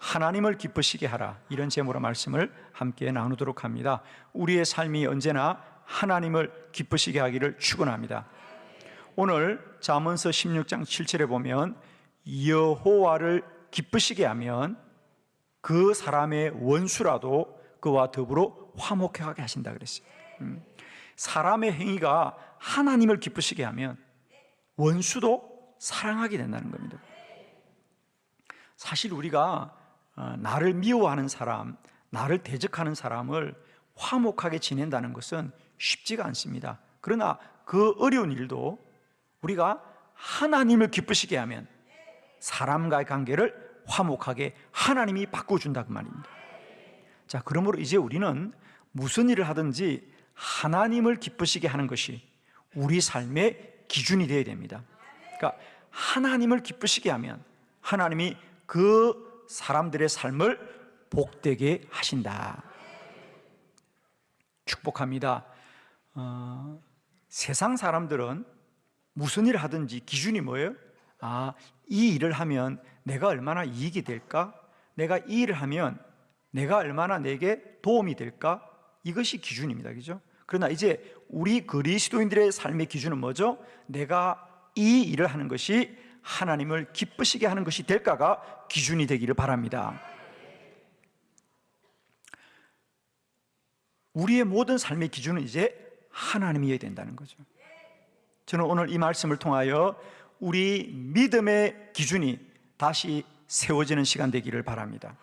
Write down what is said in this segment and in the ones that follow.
하나님을 기쁘시게 하라, 이런 제목으로 말씀을 함께 나누도록 합니다. 우리의 삶이 언제나 하나님을 기쁘시게 하기를 축원합니다. 오늘 잠언서 16장 7절에 보면 여호와를 기쁘시게 하면 그 사람의 원수라도 그와 더불어 화목하게 하신다 그랬어요. 사람의 행위가 하나님을 기쁘시게 하면 원수도 사랑하게 된다는 겁니다. 사실 우리가 나를 미워하는 사람, 나를 대적하는 사람을 화목하게 지낸다는 것은 쉽지가 않습니다. 그러나 그 어려운 일도 우리가 하나님을 기쁘시게 하면 사람과의 관계를 화목하게 하나님이 바꿔준다 그 말입니다. 자, 그러므로 이제 우리는 무슨 일을 하든지 하나님을 기쁘시게 하는 것이 우리 삶의 기준이 되어야 됩니다. 그러니까 하나님을 기쁘시게 하면 하나님이 그 사람들의 삶을 복되게 하신다. 축복합니다. 세상 사람들은 무슨 일을 하든지 기준이 뭐예요? 이 일을 하면 내가 얼마나 이익이 될까? 내가 이 일을 하면 내가 얼마나 내게 도움이 될까? 이것이 기준입니다. 그죠? 그러나 이제 우리 그리스도인들의 삶의 기준은 뭐죠? 내가 이 일을 하는 것이 하나님을 기쁘시게 하는 것이 될까가 기준이 되기를 바랍니다. 우리의 모든 삶의 기준은 이제 하나님이어야 된다는 거죠. 저는 오늘 이 말씀을 통하여 우리 믿음의 기준이 다시 세워지는 시간 되기를 바랍니다.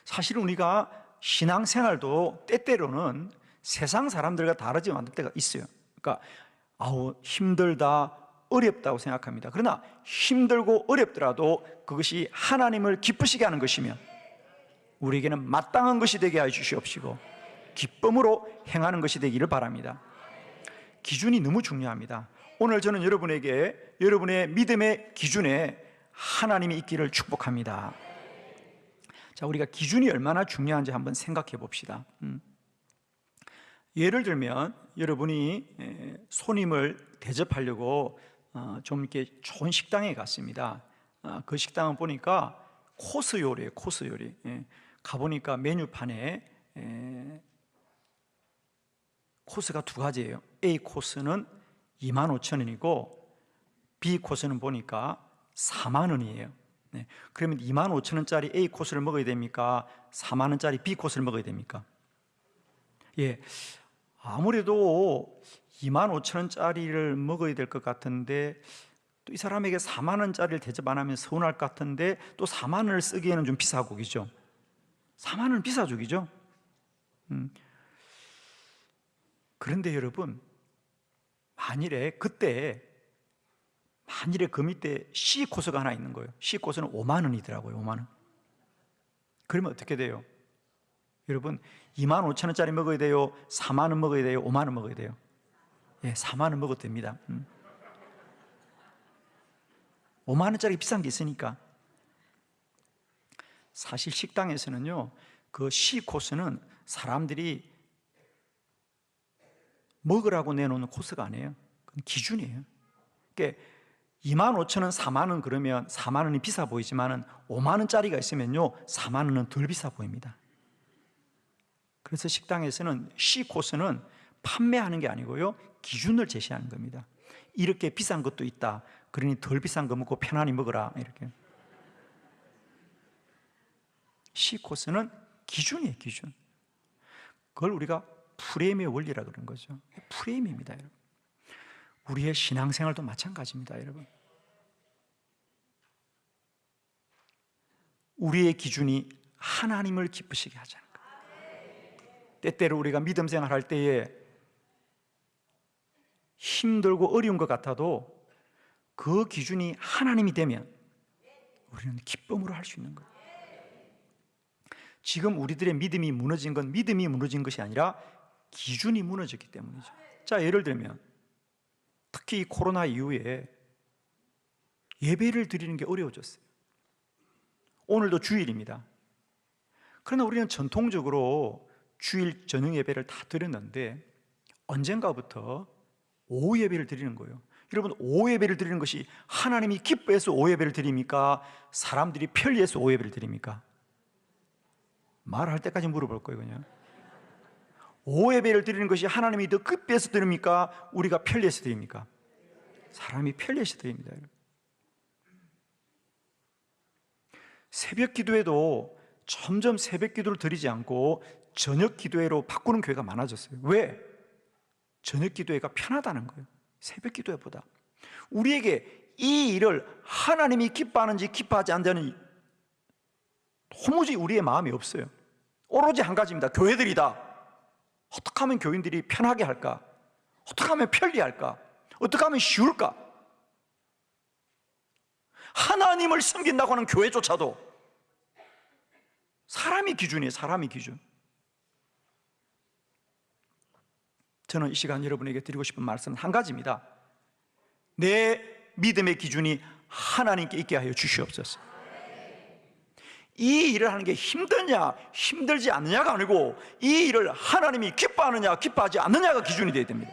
사실 우리가 신앙생활도 때때로는 세상 사람들과 다르지 않을 때가 있어요. 그러니까 힘들다, 어렵다고 생각합니다. 그러나 힘들고 어렵더라도 그것이 하나님을 기쁘시게 하는 것이면 우리에게는 마땅한 것이 되게 해 주시옵시고 기쁨으로 행하는 것이 되기를 바랍니다. 기준이 너무 중요합니다. 오늘 저는 여러분에게 여러분의 믿음의 기준에 하나님이 있기를 축복합니다. 자, 우리가 기준이 얼마나 중요한지 한번 생각해 봅시다. 예를 들면 여러분이 손님을 대접하려고 좀 이렇게 좋은 식당에 갔습니다. 그 식당은 보니까 코스 요리예요. 코스 요리. 가보니까 메뉴판에 코스가 두 가지예요. A 코스는 25,000원이고 B 코스는 보니까 40,000원이에요. 그러면 25,000원짜리 A 코스를 먹어야 됩니까? 40,000원짜리 B 코스를 먹어야 됩니까? 아무래도 25,000원짜리를 먹어야 될 것 같은데 또 이 사람에게 40,000원짜리를 대접 안 하면 서운할 것 같은데 또 40,000원을 쓰기에는 좀 비싸고, 그죠? 40,000원은 비싸죠, 그죠? 그런데 여러분, 만일에 그 밑에 C 코스가 하나 있는 거예요. C 코스는 50,000원이더라고요. 50,000원. 그러면 어떻게 돼요? 여러분, 25,000원짜리 먹어야 돼요? 40,000원 먹어야 돼요? 50,000원 먹어야 돼요? 40,000원 먹어도 됩니다. 50,000원짜리 비싼 게 있으니까. 사실 식당에서는요, 그 C 코스는 사람들이 먹으라고 내놓는 코스가 아니에요. 그건 기준이에요. 그러니까 25,000원, 40,000원 그러면 40,000원이 비싸 보이지만은 50,000원짜리가 있으면요, 40,000원은 덜 비싸 보입니다. 그래서 식당에서는 C 코스는 판매하는 게 아니고요, 기준을 제시하는 겁니다. 이렇게 비싼 것도 있다. 그러니 덜 비싼 거 먹고 편안히 먹어라. 이렇게. C 코스는 기준이에요, 기준. 그걸 우리가 프레임의 원리라 그런 거죠. 프레임입니다, 여러분. 우리의 신앙생활도 마찬가지입니다, 여러분. 우리의 기준이 하나님을 기쁘시게 하자는 거예요. 때때로 우리가 믿음 생활할 때에 힘들고 어려운 것 같아도 그 기준이 하나님이 되면 우리는 기쁨으로 할 수 있는 거예요. 지금 우리들의 믿음이 무너진 건 믿음이 무너진 것이 아니라 기준이 무너졌기 때문이죠. 자, 예를 들면 특히 코로나 이후에 예배를 드리는 게 어려워졌어요. 오늘도 주일입니다. 그러나 우리는 전통적으로 주일 저녁 예배를 다 드렸는데 언젠가부터 오후 예배를 드리는 거예요. 여러분, 오예배를 드리는 것이 하나님이 기뻐해서 오예배를 드립니까? 사람들이 편리해서 오예배를 드립니까? 말할 때까지 물어볼 거예요. 그냥 오예배를 드리는 것이 하나님이 더 기뻐해서 드립니까? 우리가 편리해서 드립니까? 사람이 편리해서 드립니다. 새벽 기도에도 점점 새벽 기도를 드리지 않고 저녁 기도회로 바꾸는 교회가 많아졌어요. 왜? 저녁 기도회가 편하다는 거예요. 새벽 기도회보다. 우리에게 이 일을 하나님이 기뻐하는지 기뻐하지 않는지 도무지 우리의 마음이 없어요. 오로지 한 가지입니다. 교회들이다. 어떻게 하면 교인들이 편하게 할까? 어떻게 하면 편리할까? 어떻게 하면 쉬울까? 하나님을 섬긴다고 하는 교회조차도 사람이 기준이에요. 사람이 기준. 저는 이 시간 여러분에게 드리고 싶은 말씀은 한 가지입니다. 내 믿음의 기준이 하나님께 있게 하여 주시옵소서. 이 일을 하는 게 힘드냐 힘들지 않느냐가 아니고 이 일을 하나님이 기뻐하느냐 기뻐하지 않느냐가 기준이 되어야 됩니다.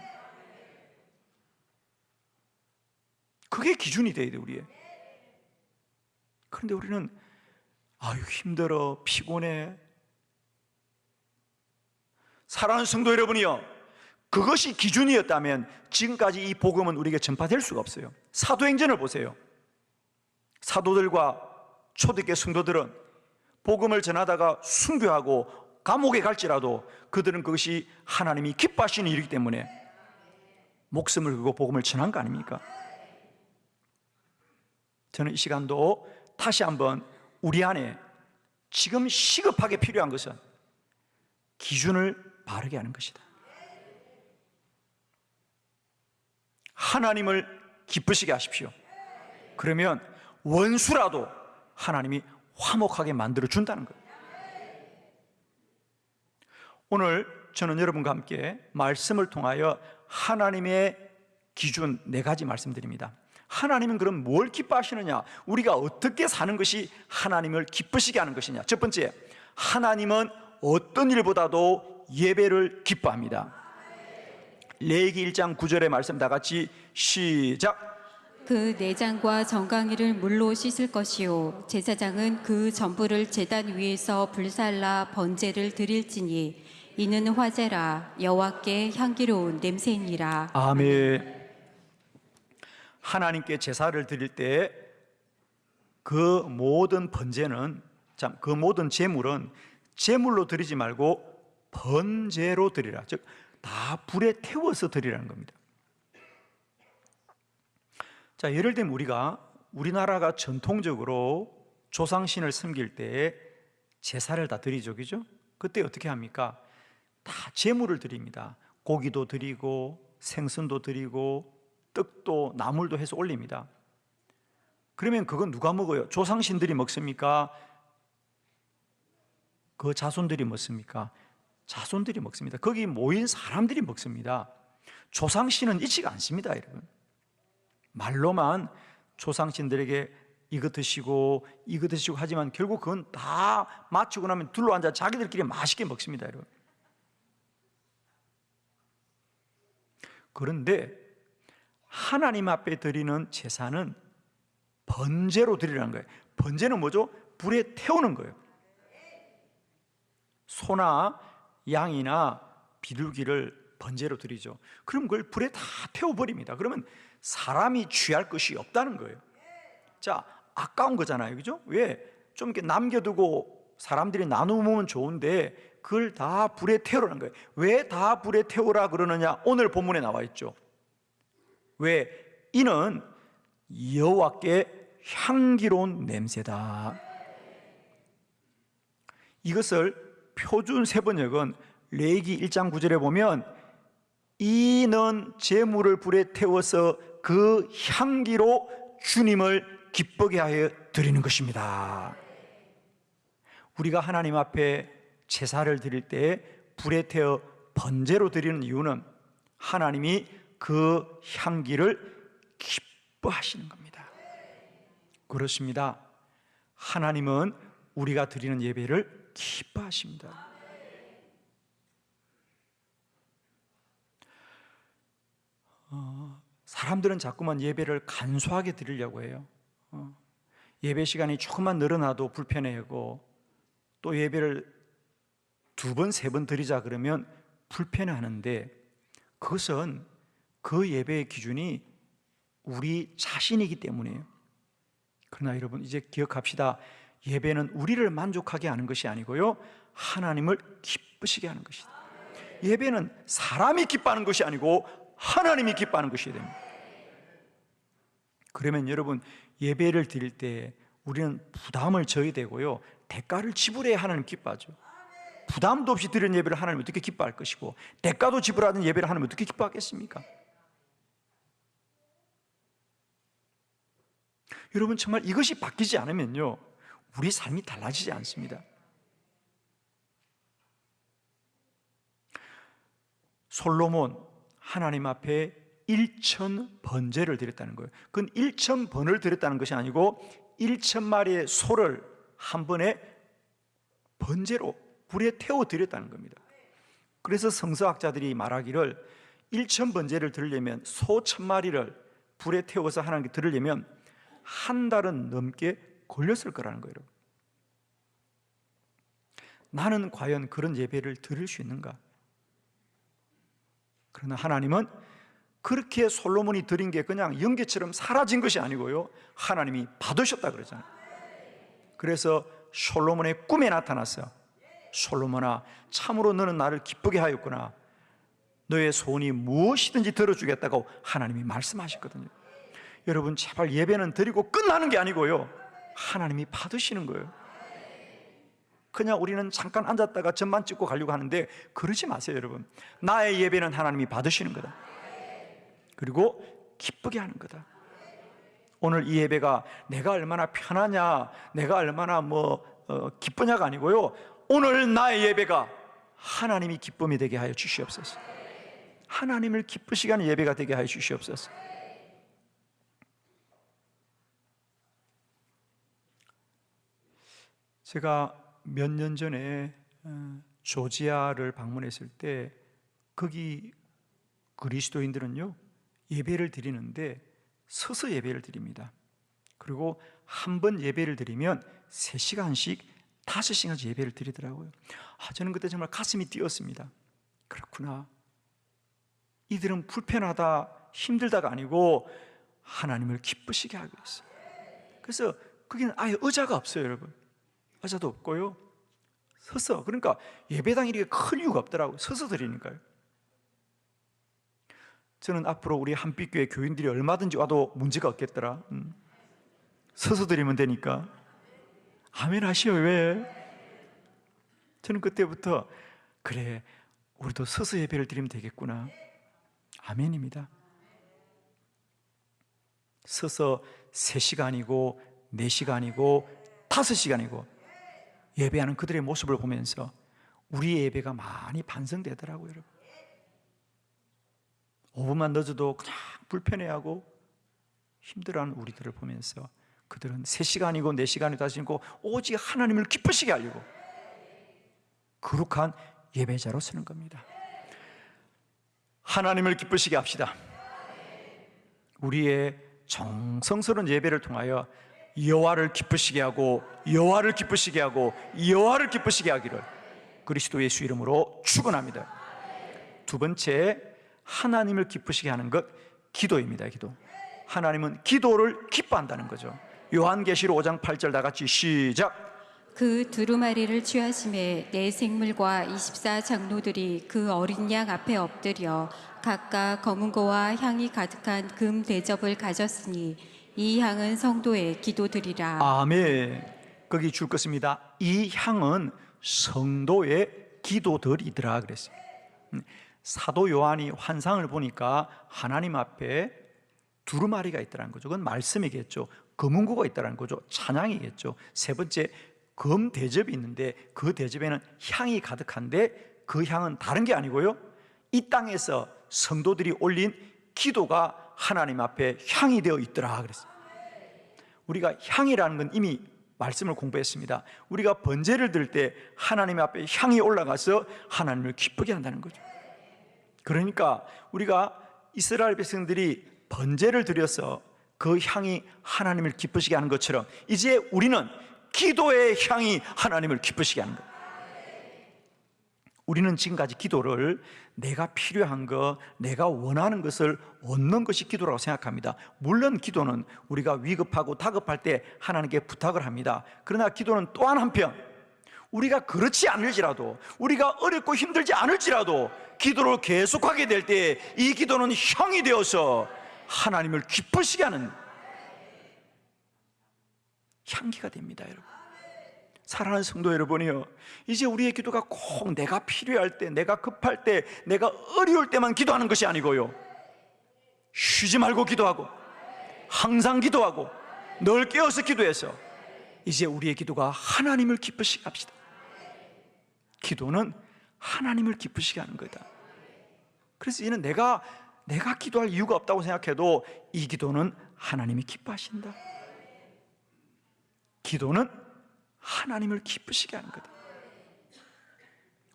그게 기준이 되어야 돼요, 우리의. 그런데 우리는 아유 힘들어, 피곤해. 사랑하는 성도 여러분이요, 그것이 기준이었다면 지금까지 이 복음은 우리에게 전파될 수가 없어요. 사도행전을 보세요. 사도들과 초대교회 성도들은 복음을 전하다가 순교하고 감옥에 갈지라도 그들은 그것이 하나님이 기뻐하시는 일이기 때문에 목숨을 걸고 복음을 전한 거 아닙니까? 저는 이 시간도 다시 한번 우리 안에 지금 시급하게 필요한 것은 기준을 바르게 하는 것이다. 하나님을 기쁘시게 하십시오. 그러면 원수라도 하나님이 화목하게 만들어 준다는 거예요. 오늘 저는 여러분과 함께 말씀을 통하여 하나님의 기준 4가지 말씀드립니다. 하나님은 그럼 뭘 기뻐하시느냐? 우리가 어떻게 사는 것이 하나님을 기쁘시게 하는 것이냐? 첫 번째, 하나님은 어떤 일보다도 예배를 기뻐합니다. 레위기 1장 9절의 말씀 다 같이 시작. 그 내장과 정강이를 물로 씻을 것이요 제사장은 그 전부를 제단 위에서 불살라 번제를 드릴지니 이는 화제라 여호와께 향기로운 냄새니라. 아멘. 하나님께 제사를 드릴 때 그 모든 번제는 그 모든 제물은 제물로 드리지 말고 번제로 드리라. 즉 다 불에 태워서 드리라는 겁니다. 자, 예를 들면 우리나라가 전통적으로 조상신을 섬길 때 제사를 다 드리죠, 그죠? 그때 어떻게 합니까? 다 제물을 드립니다. 고기도 드리고 생선도 드리고 떡도 나물도 해서 올립니다. 그러면 그건 누가 먹어요? 조상신들이 먹습니까? 그 자손들이 먹습니까? 자손들이 먹습니다. 거기 모인 사람들이 먹습니다. 조상신은 있지가 않습니다, 여러분. 말로만 조상신들에게 이거 드시고 이거 드시고 하지만 결국 그건 다 마치고 나면 둘러앉아 자기들끼리 맛있게 먹습니다, 여러분. 그런데 하나님 앞에 드리는 제사는 번제로 드리라는 거예요. 번제는 뭐죠? 불에 태우는 거예요. 소나 양이나 비둘기를 번제로 드리죠. 그럼 그걸 불에 다 태워버립니다. 그러면 사람이 취할 것이 없다는 거예요. 자, 아까운 거잖아요, 그죠? 왜? 좀 이렇게 남겨두고 사람들이 나누어 먹으면 좋은데 그걸 다 불에 태우라는 거예요. 왜 다 불에 태우라 그러느냐? 오늘 본문에 나와 있죠. 왜? 이는 여호와께 향기로운 냄새다. 이것을 표준 세번역은 레위기 1장 9절에 보면 이는 제물을 불에 태워서 그 향기로 주님을 기쁘게 하여 드리는 것입니다. 우리가 하나님 앞에 제사를 드릴 때 불에 태워 번제로 드리는 이유는 하나님이 그 향기를 기뻐하시는 겁니다. 그렇습니다. 하나님은 우리가 드리는 예배를 기뻐하십니다. 사람들은 자꾸만 예배를 간소하게 드리려고 해요. 예배 시간이 조금만 늘어나도 불편해하고, 또 예배를 2번, 3번 드리자 그러면 불편해하는데, 그것은 그 예배의 기준이 우리 자신이기 때문이에요. 그러나 여러분, 이제 기억합시다. 예배는 우리를 만족하게 하는 것이 아니고요, 하나님을 기쁘시게 하는 것이다. 예배는 사람이 기뻐하는 것이 아니고 하나님이 기뻐하는 것이 됩니다. 그러면 여러분, 예배를 드릴 때 우리는 부담을 져야 되고요, 대가를 지불해야 하나님 기뻐하죠. 부담도 없이 드리는 예배를 하나님 어떻게 기뻐할 것이고, 대가도 지불하는 예배를 하나님 어떻게 기뻐하겠습니까? 여러분, 정말 이것이 바뀌지 않으면요, 우리 삶이 달라지지 않습니다. 솔로몬, 하나님 앞에 1,000번제를 드렸다는 거예요. 그건 1,000번을 드렸다는 것이 아니고 1,000마리의 소를 한 번에 번제로 불에 태워 드렸다는 겁니다. 그래서 성서학자들이 말하기를 1,000번제를 드리려면, 소 1,000마리를 불에 태워서 하나님께 드리려면 한 달은 넘게 걸렸을 거라는 거예요. 나는 과연 그런 예배를 드릴 수 있는가? 그러나 하나님은 그렇게 솔로몬이 드린 게 그냥 연기처럼 사라진 것이 아니고요, 하나님이 받으셨다 그러잖아요. 그래서 솔로몬의 꿈에 나타났어요. 솔로몬아, 참으로 너는 나를 기쁘게 하였구나. 너의 소원이 무엇이든지 들어주겠다고 하나님이 말씀하셨거든요. 여러분, 제발 예배는 드리고 끝나는 게 아니고요, 하나님이 받으시는 거예요. 그냥 우리는 잠깐 앉았다가 점만 찍고 가려고 하는데 그러지 마세요. 여러분, 나의 예배는 하나님이 받으시는 거다. 그리고 기쁘게 하는 거다. 오늘 이 예배가 내가 얼마나 편하냐, 내가 얼마나 기쁘냐가 아니고요, 오늘 나의 예배가 하나님이 기쁨이 되게 하여 주시옵소서. 하나님을 기쁘시게 하는 예배가 되게 하여 주시옵소서. 제가 몇 년 전에 조지아를 방문했을 때, 거기 그리스도인들은요, 예배를 드리는데 서서 예배를 드립니다. 그리고 한 번 예배를 드리면 3시간씩 5시간씩 예배를 드리더라고요. 저는 그때 정말 가슴이 뛰었습니다. 그렇구나, 이들은 불편하다, 힘들다가 아니고 하나님을 기쁘시게 하기 위해서. 그래서 거기는 아예 의자가 없어요. 여러분, 의자도 없고요, 서서, 그러니까 예배당이 이렇게 클 이유가 없더라고요. 서서 드리니까요. 저는 앞으로 우리 한빛교회 교인들이 얼마든지 와도 문제가 없겠더라. 서서 드리면 되니까. 아멘 하시오. 왜? 저는 그때부터 그래, 우리도 서서 예배를 드리면 되겠구나. 아멘입니다. 서서 3시간이고 4시간이고 5시간이고 예배하는 그들의 모습을 보면서 우리의 예배가 많이 반성되더라고요. 여러분, 5분만 늦어도 그냥 불편해하고 힘들어하는 우리들을 보면서 그들은 3시간이고 4시간이 다시고 오직 하나님을 기쁘시게 하려고 거룩한 예배자로 서는 겁니다. 하나님을 기쁘시게 합시다. 우리의 정성스러운 예배를 통하여 여호와를 기쁘시게 하고 여호와를 기쁘시게 하고 여호와를 기쁘시게 하기를 그리스도 예수 이름으로 축원합니다. 2번째, 하나님을 기쁘시게 하는 것, 기도입니다. 기도. 하나님은 기도를 기뻐한다는 거죠. 요한계시록 5장 8절 다 같이 시작. 그 두루마리를 취하심에 네 생물과 24장로들이 그 어린 양 앞에 엎드려 각각 검은고와 향이 가득한 금 대접을 가졌으니 이 향은 성도의 기도드리라. 아멘. 거기 줄 것입니다. 이 향은 성도의 기도들이더라 그랬어요. 사도 요한이 환상을 보니까 하나님 앞에 두루마리가 있다는 거죠. 그건 말씀이겠죠. 검은고가 있다는 거죠. 찬양이겠죠. 3번째, 검 대접이 있는데 그 대접에는 향이 가득한데 그 향은 다른 게 아니고요, 이 땅에서 성도들이 올린 기도가 하나님 앞에 향이 되어 있더라 그랬어요. 우리가 향이라는 건 이미 말씀을 공부했습니다. 우리가 번제를 들 때 하나님 앞에 향이 올라가서 하나님을 기쁘게 한다는 거죠. 그러니까 우리가 이스라엘 백성들이 번제를 드려서 그 향이 하나님을 기쁘시게 하는 것처럼 이제 우리는 기도의 향이 하나님을 기쁘시게 하는 거예요. 우리는 지금까지 기도를 내가 필요한 것, 내가 원하는 것을 얻는 것이 기도라고 생각합니다. 물론 기도는 우리가 위급하고 다급할 때 하나님께 부탁을 합니다. 그러나 기도는 또한 한편 우리가 그렇지 않을지라도, 우리가 어렵고 힘들지 않을지라도 기도를 계속하게 될 때 이 기도는 향이 되어서 하나님을 기쁘시게 하는 향기가 됩니다. 여러분, 사랑하는 성도 여러분이요, 이제 우리의 기도가 꼭 내가 필요할 때, 내가 급할 때, 내가 어려울 때만 기도하는 것이 아니고요, 쉬지 말고 기도하고 항상 기도하고 늘 깨어서 기도해서 이제 우리의 기도가 하나님을 기쁘시게 합시다. 기도는 하나님을 기쁘시게 하는 거다. 그래서 이는 내가 기도할 이유가 없다고 생각해도 이 기도는 하나님이 기뻐하신다. 기도는 하나님을 기쁘시게 하는 거다.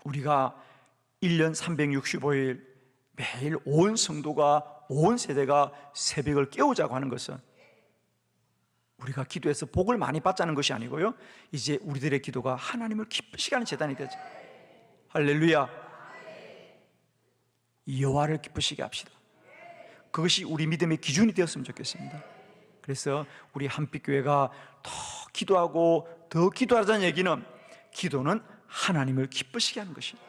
우리가 1년 365일 매일 온 성도가, 온 세대가 새벽을 깨우자고 하는 것은 우리가 기도해서 복을 많이 받자는 것이 아니고요, 이제 우리들의 기도가 하나님을 기쁘시게 하는 제단이 되죠. 할렐루야. 여호와를 기쁘시게 합시다. 그것이 우리 믿음의 기준이 되었으면 좋겠습니다. 그래서 우리 한빛교회가 더 기도하고 더 기도하자는 얘기는, 기도는 하나님을 기쁘시게 하는 것입니다.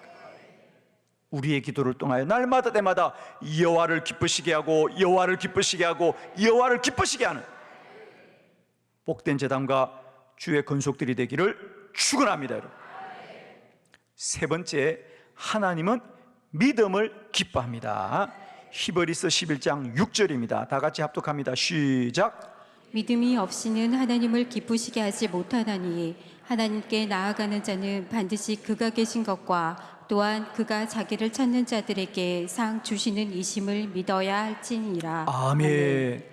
우리의 기도를 통하여 날마다 때마다 여호와를 기쁘시게 하고 여호와를 기쁘시게 하고 여호와를 기쁘시게 하는 복된 제단과 주의 건속들이 되기를 축원합니다. 여러분, 세 번째, 하나님은 믿음을 기뻐합니다. 히브리서 11장 6절입니다. 다 같이 합독합니다. 시작. 믿음이 없이는 하나님을 기쁘시게 하지 못하나니 하나님께 나아가는 자는 반드시 그가 계신 것과 또한 그가 자기를 찾는 자들에게 상 주시는 이심을 믿어야 할지니라. 아멘.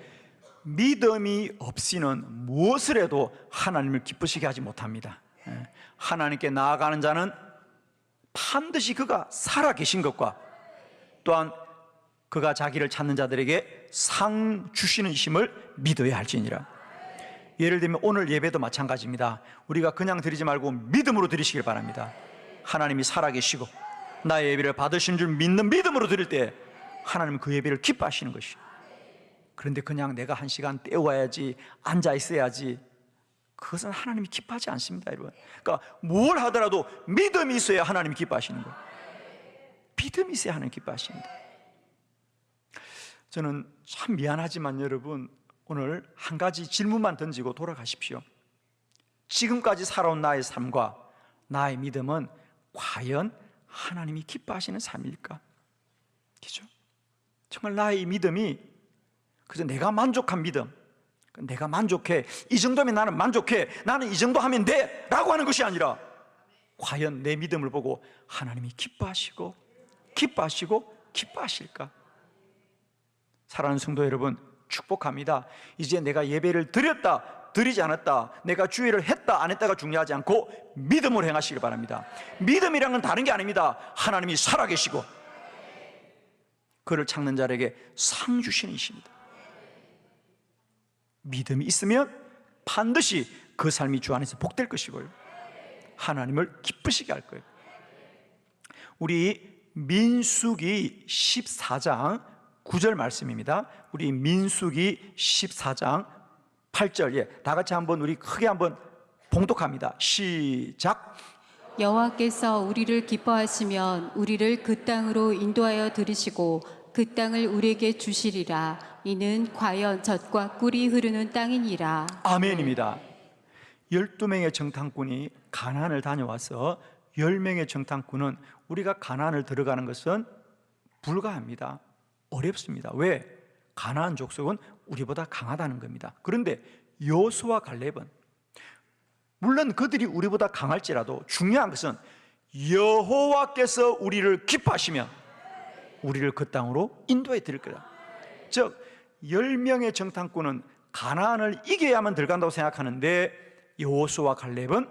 믿음이 없이는 무엇을 해도 하나님을 기쁘시게 하지 못합니다. 하나님께 나아가는 자는 반드시 그가 살아계신 것과 또한 그가 자기를 찾는 자들에게 상 주시는 이심을 믿어야 할지니라. 예를 들면 오늘 예배도 마찬가지입니다. 우리가 그냥 드리지 말고 믿음으로 드리시길 바랍니다. 하나님이 살아계시고 나의 예배를 받으신 줄 믿는 믿음으로 드릴 때 하나님은 그 예배를 기뻐하시는 것이에요. 그런데 그냥 내가 한 시간 때워야지, 앉아 있어야지, 그것은 하나님이 기뻐하지 않습니다, 여러분. 그러니까 뭘 하더라도 믿음이 있어야 하나님이 기뻐하시는 거예요. 믿음이 있어야 하나님 기뻐하십니다. 저는 참 미안하지만 여러분, 오늘 한 가지 질문만 던지고 돌아가십시오. 지금까지 살아온 나의 삶과 나의 믿음은 과연 하나님이 기뻐하시는 삶일까? 그죠? 정말 나의 믿음이 그저 내가 만족한 믿음, 내가 만족해, 이 정도면 나는 만족해, 나는 이 정도 하면 돼 라고 하는 것이 아니라 과연 내 믿음을 보고 하나님이 기뻐하시고 기뻐하실까? 사랑하는 성도 여러분, 축복합니다. 이제 내가 예배를 드렸다, 드리지 않았다, 내가 주의를 했다, 안 했다가 중요하지 않고 믿음으로 행하시길 바랍니다. 믿음이란 건 다른 게 아닙니다. 하나님이 살아계시고 그를 찾는 자에게 상 주시는 이십니다. 믿음이 있으면 반드시 그 삶이 주 안에서 복될 것이고요, 하나님을 기쁘시게 할 거예요. 우리 민수기 14장 9절 말씀입니다. 우리 민수기 14장 8절, 예, 다 같이 한번 우리 크게 한번 봉독합니다. 시작. 여호와께서 우리를 기뻐하시면 우리를 그 땅으로 인도하여 들으시고 그 땅을 우리에게 주시리라. 이는 과연 젖과 꿀이 흐르는 땅이니라. 아멘입니다. 12명의 정탐꾼이 가나안을 다녀와서 10명의 정탐꾼은 우리가 가나안을 들어가는 것은 불가합니다. 어렵습니다. 왜? 가나안 족속은 우리보다 강하다는 겁니다. 그런데 여호수아와 갈렙은 물론 그들이 우리보다 강할지라도 중요한 것은 여호와께서 우리를 기뻐하시면 우리를 그 땅으로 인도해 드릴 거다. 즉 10명의 정탐꾼은 가나안을 이겨야만 들어간다고 생각하는데 여호수아와 갈렙은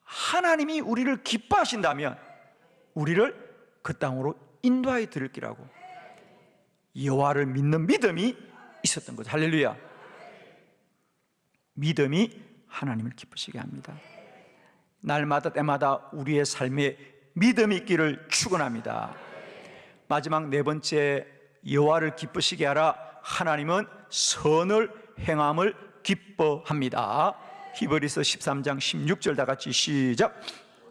하나님이 우리를 기뻐하신다면 우리를 그 땅으로 인도해 드릴 거라고, 여호와를 믿는 믿음이 있었던 거죠. 할렐루야. 믿음이 하나님을 기쁘시게 합니다. 날마다 때마다 우리의 삶에 믿음이 있기를 축원합니다. 마지막 네 번째, 여호와를 기쁘시게 하라. 하나님은 선을 행함을 기뻐합니다. 히브리서 13장 16절 다 같이 시작.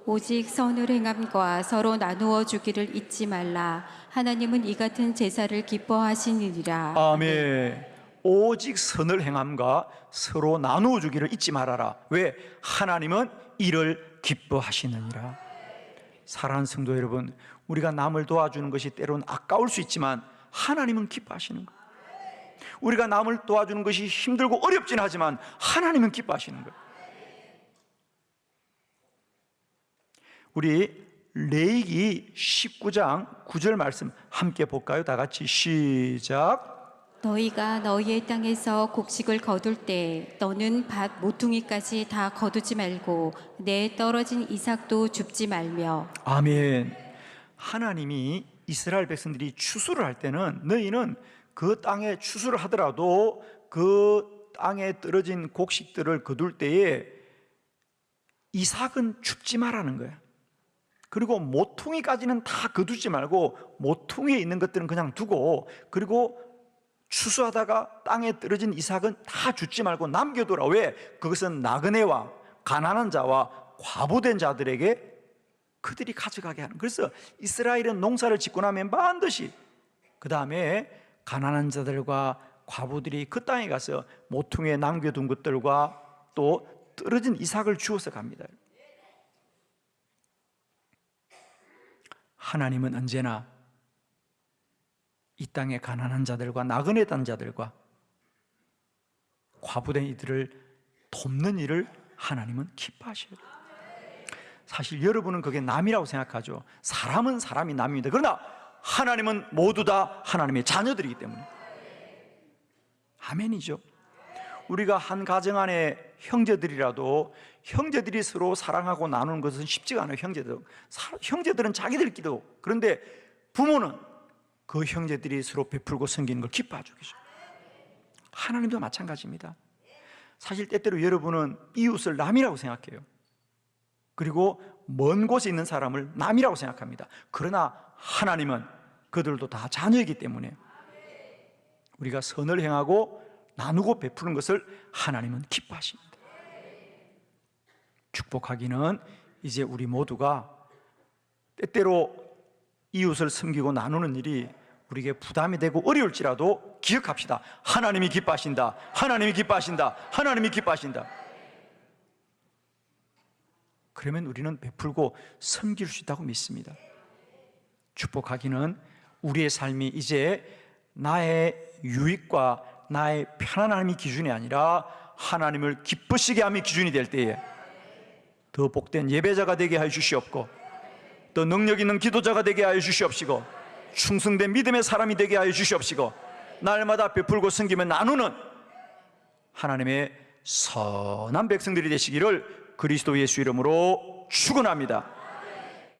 오직 선을 행함과 서로 나누어 주기를 잊지 말라. 하나님은 이 같은 제사를 기뻐하시느니라. 아멘. 오직 선을 행함과 서로 나누어 주기를 잊지 말아라. 왜? 하나님은 이를 기뻐하시느니라. 사랑하는 성도 여러분, 우리가 남을 도와주는 것이 때로는 아까울 수 있지만 하나님은 기뻐하시는 거예요. 우리가 남을 도와주는 것이 힘들고 어렵진 하지만 하나님은 기뻐하시는 거예요. 우리 레위기 19장 9절 말씀 함께 볼까요? 다 같이 시작. 너희가 너희의 땅에서 곡식을 거둘 때 너는 밭 모퉁이까지 다 거두지 말고 내 떨어진 이삭도 줍지 말며. 아멘. 하나님이 이스라엘 백성들이 추수를 할 때는 너희는 그 땅에 추수를 하더라도 그 땅에 떨어진 곡식들을 거둘 때에 이삭은 줍지 말라는 거예요. 그리고 모퉁이까지는 다 거두지 말고 모퉁이에 있는 것들은 그냥 두고, 그리고 추수하다가 땅에 떨어진 이삭은 다 줍지 말고 남겨두라. 왜? 그것은 나그네와 가난한 자와 과부된 자들에게 그들이 가져가게 하는. 그래서 이스라엘은 농사를 짓고 나면 반드시 그 다음에 가난한 자들과 과부들이 그 땅에 가서 모퉁이에 남겨둔 것들과 또 떨어진 이삭을 주워서 갑니다. 하나님은 언제나 이 땅의 가난한 자들과 나그네 단 자들과 과부된 이들을 돕는 일을 하나님은 기뻐하셔요. 사실 여러분은 그게 남이라고 생각하죠. 사람은 사람이 남입니다. 그러나 하나님은 모두 다 하나님의 자녀들이기 때문에. 아멘이죠. 우리가 한 가정 안에 형제들이라도 형제들이 서로 사랑하고 나누는 것은 쉽지가 않아요. 형제들은 자기들끼리도. 그런데 부모는 그 형제들이 서로 베풀고 섬기는 걸 기뻐하죠. 하나님도 마찬가지입니다. 사실 때때로 여러분은 이웃을 남이라고 생각해요. 그리고 먼 곳에 있는 사람을 남이라고 생각합니다. 그러나 하나님은 그들도 다 자녀이기 때문에 우리가 선을 행하고 나누고 베푸는 것을 하나님은 기뻐하십니다. 축복하기는 이제 우리 모두가 때때로 이웃을 섬기고 나누는 일이 우리에게 부담이 되고 어려울지라도 기억합시다. 하나님이 기뻐하신다. 하나님이 기뻐하신다. 하나님이 기뻐하신다. 그러면 우리는 베풀고 섬길 수 있다고 믿습니다. 축복하기는 우리의 삶이 이제 나의 유익과 나의 편안함이 기준이 아니라 하나님을 기쁘시게 함이 기준이 될 때에 더 복된 예배자가 되게 하여 주시옵고, 더 능력 있는 기도자가 되게 하여 주시옵시고, 충성된 믿음의 사람이 되게 하여 주시옵시고, 날마다 베풀고 섬기며 나누는 하나님의 선한 백성들이 되시기를 그리스도 예수 이름으로 축원합니다.